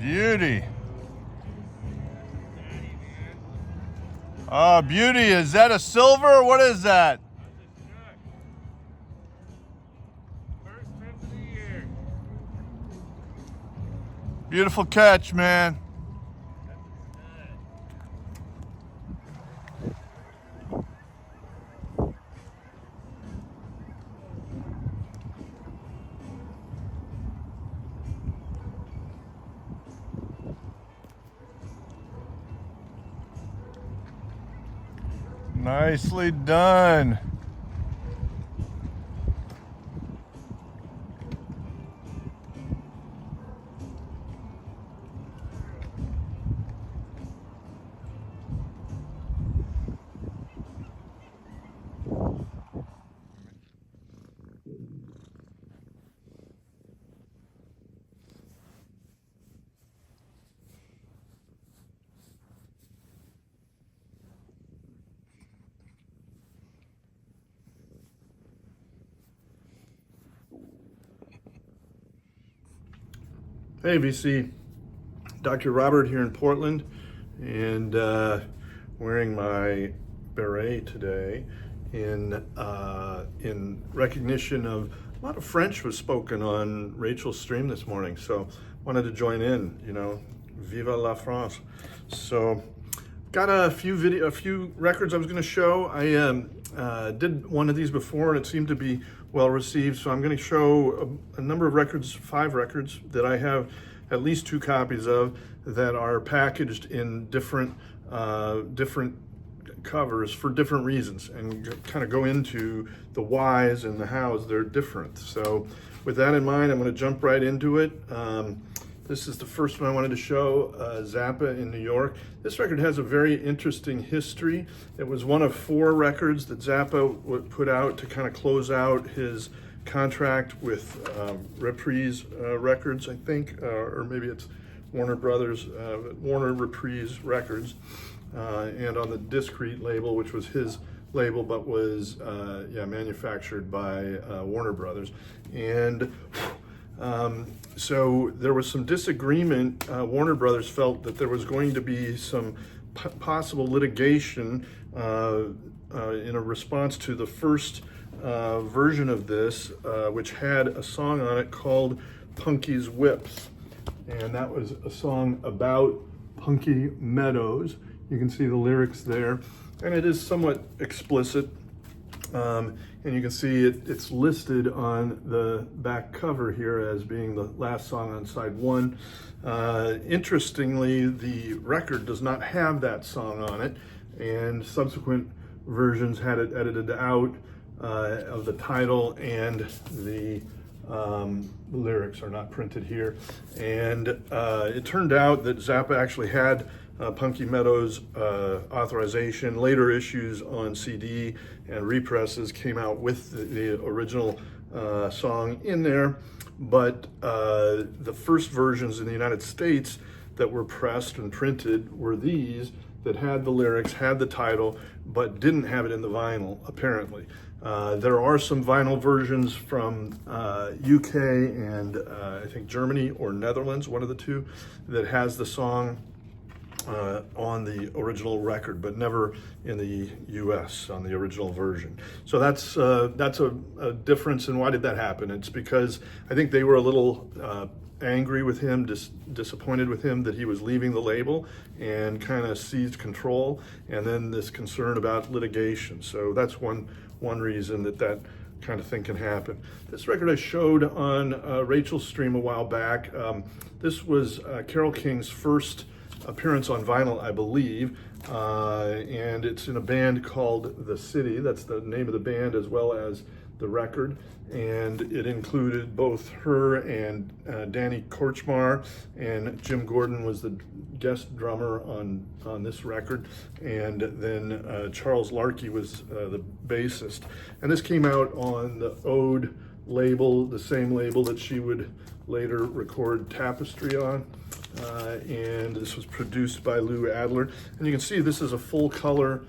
Beauty. Oh, beauty. Is that a silver? What is that? First trip of the year. Beautiful catch, man. Nicely done. Hey, VC. Dr. Robert here in Portland, and wearing my beret today in recognition of a lot of French was spoken on Rachel's stream this morning. So wanted to join in. Viva la France. So got a few records I was going to show. I did one of these before, and it seemed to be well received. So I'm going to show a number of records, 5 records that I have at least 2 copies of that are packaged in different covers for different reasons, and kind of go into the whys and the hows they're different. So with that in mind, I'm going to jump right into it. This is the first one I wanted to show, Zappa in New York. This record has a very interesting history. It was one of 4 records that Zappa would put out to kind of close out his contract with Reprise Records, I think, or maybe it's Warner Brothers, Warner Reprise Records, and on the Discreet label, which was his label, but was manufactured by Warner Brothers. And so there was some disagreement. Warner Brothers felt that there was going to be some possible litigation in a response to the first version of this, which had a song on it called Punky's Whips. And that was a song about Punky Meadows. You can see the lyrics there. And it is somewhat explicit. And you can see it's listed on the back cover here as being the last song on side 1. Interestingly, the record does not have that song on it, and subsequent versions had it edited out of the title, and the lyrics are not printed here. And it turned out that Zappa actually had Punky Meadows authorization. Later issues on CD and represses came out with the original song in there, but the first versions in the United States that were pressed and printed were these that had the lyrics, had the title, but didn't have it in the vinyl, apparently. There are some vinyl versions from UK and I think Germany or Netherlands, one of the two, that has the song on the original record, but never in the US on the original version. So that's a difference. And why did that happen? It's because I think they were a little angry with him, disappointed with him that he was leaving the label, and kind of seized control, and then this concern about litigation. So that's one reason that kind of thing can happen. This record I showed on Rachel's stream a while back. This was Carole King's first appearance on vinyl, I believe, and it's in a band called The City. That's the name of the band as well as the record, and it included both her and Danny Korchmar, and Jim Gordon was the guest drummer on this record, and then Charles Larkey was the bassist. And this came out on the Ode label, the same label that she would later record Tapestry on. And this was produced by Lou Adler. And you can see this is a full color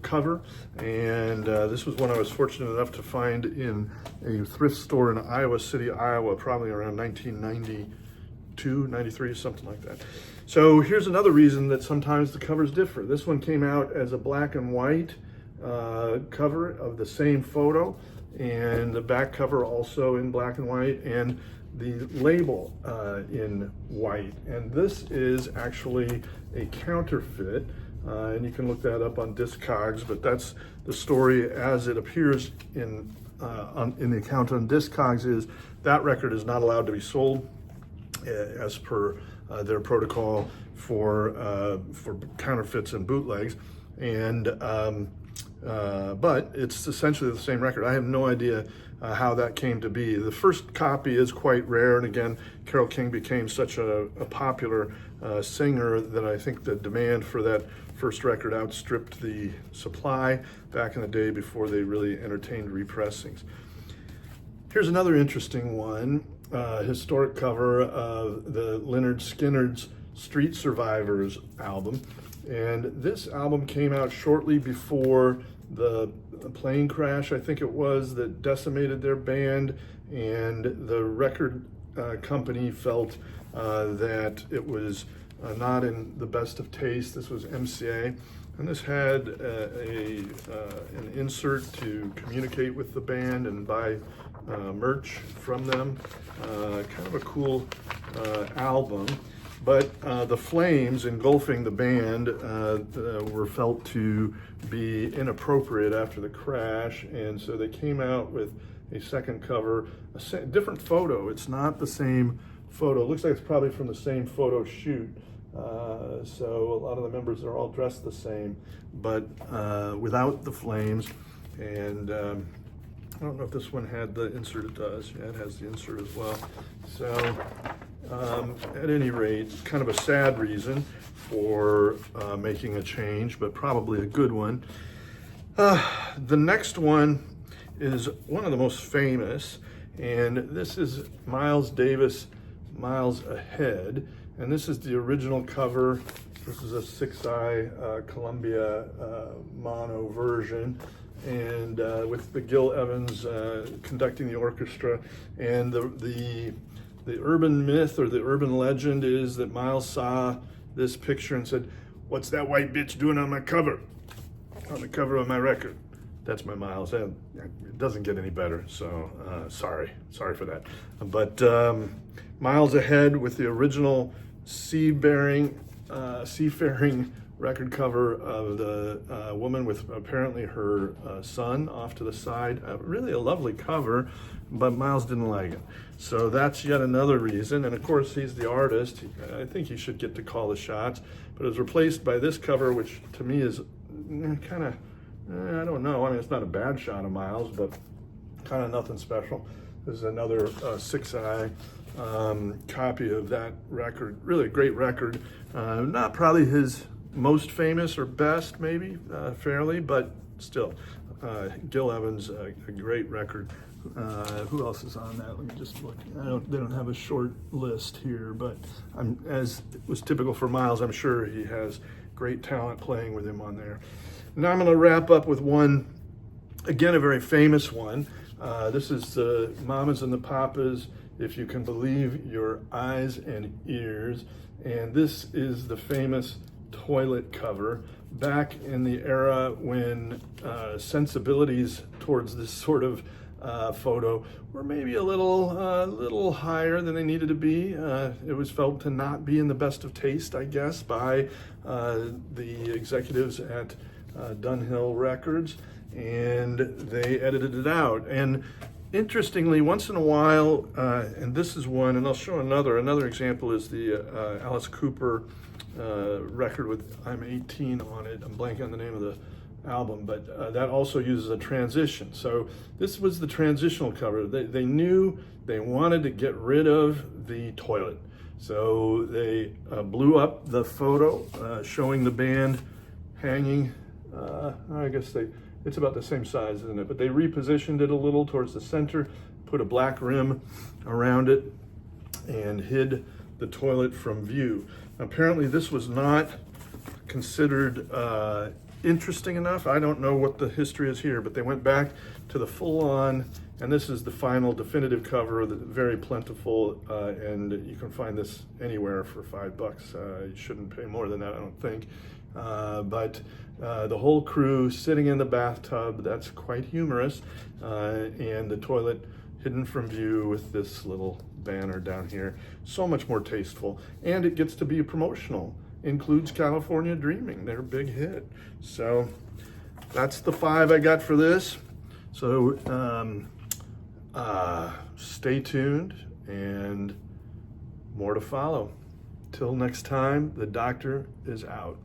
cover. And this was one I was fortunate enough to find in a thrift store in Iowa City, Iowa, probably around 1990, 92, 93, something like that. So here's another reason that sometimes the covers differ. This one came out as a black and white cover of the same photo, and the back cover also in black and white, and the label in white. And this is actually a counterfeit, and you can look that up on Discogs, but that's the story as it appears in the account on Discogs. Is that record is not allowed to be sold as per their protocol for counterfeits and bootlegs, and but it's essentially the same record. I have no idea how that came to be. The first copy is quite rare, and again, Carole King became such a popular singer that I think the demand for that first record outstripped the supply back in the day before they really entertained repressings. Here's another interesting one, historic cover of the Lynyrd Skynyrd's Street Survivors album. And this album came out shortly before the plane crash, I think it was, that decimated their band, and the record company felt that it was not in the best of taste. This was MCA, and this had an insert to communicate with the band and buy merch from them. Kind of a cool album. But the flames engulfing the band were felt to be inappropriate after the crash, and so they came out with a second cover, a different photo. It's not the same photo. It looks like it's probably from the same photo shoot. So a lot of the members are all dressed the same, but without the flames. And I don't know if this one had the insert. It does. Yeah, it has the insert as well. So at any rate, kind of a sad reason for making a change, but probably a good one. The next one is one of the most famous, and this is Miles Davis, Miles Ahead, and this is the original cover. This is a 6-eye Columbia mono version, and with the Gil Evans conducting the orchestra. And the urban myth or the urban legend is that Miles saw this picture and said, "What's that white bitch doing on my cover? On the cover of my record?" That's my Miles. It doesn't get any better, so sorry for that. But Miles Ahead with the original seafaring record cover of the woman with apparently her son off to the side. Really a lovely cover, but Miles didn't like it. So that's yet another reason. And of course, he's the artist. I think he should get to call the shots. But it was replaced by this cover, which to me is kind of, I don't know. I mean, it's not a bad shot of Miles, but kind of nothing special. This is another 6-eye copy of that record. Really a great record. Not probably his most famous or best, maybe, fairly, but still. Gil Evans, a great record. Who else is on that? Let me just look. They don't have a short list here, but as was typical for Miles, I'm sure he has great talent playing with him on there. Now I'm going to wrap up with one, again, a very famous one. This is the Mamas and the Papas, If You Can Believe Your Eyes and Ears. And this is the famous toilet cover back in the era when sensibilities towards this sort of photo were maybe a little higher than they needed to be. It was felt to not be in the best of taste, I guess, by the executives at Dunhill Records, and they edited it out. And interestingly, once in a while, and this is one, and I'll show another example is the Alice Cooper record with I'm 18 on it. I'm blanking on the name of the album, but that also uses a transition. So this was the transitional cover. They knew they wanted to get rid of the toilet. So they blew up the photo showing the band hanging. I guess it's about the same size, isn't it? But they repositioned it a little towards the center, put a black rim around it, and hid the toilet from view. Apparently this was not considered interesting enough. I don't know what the history is here, but they went back to the full-on And this is the final definitive cover, very plentiful, and you can find this anywhere for $5. You shouldn't pay more than that, I don't think. But the whole crew sitting in the bathtub, that's quite humorous, and the toilet hidden from view with this little banner down here. So much more tasteful, and it gets to be promotional. Includes California Dreaming, their big hit. So that's the 5 I got for this. So stay tuned, and more to follow. Till next time, the doctor is out.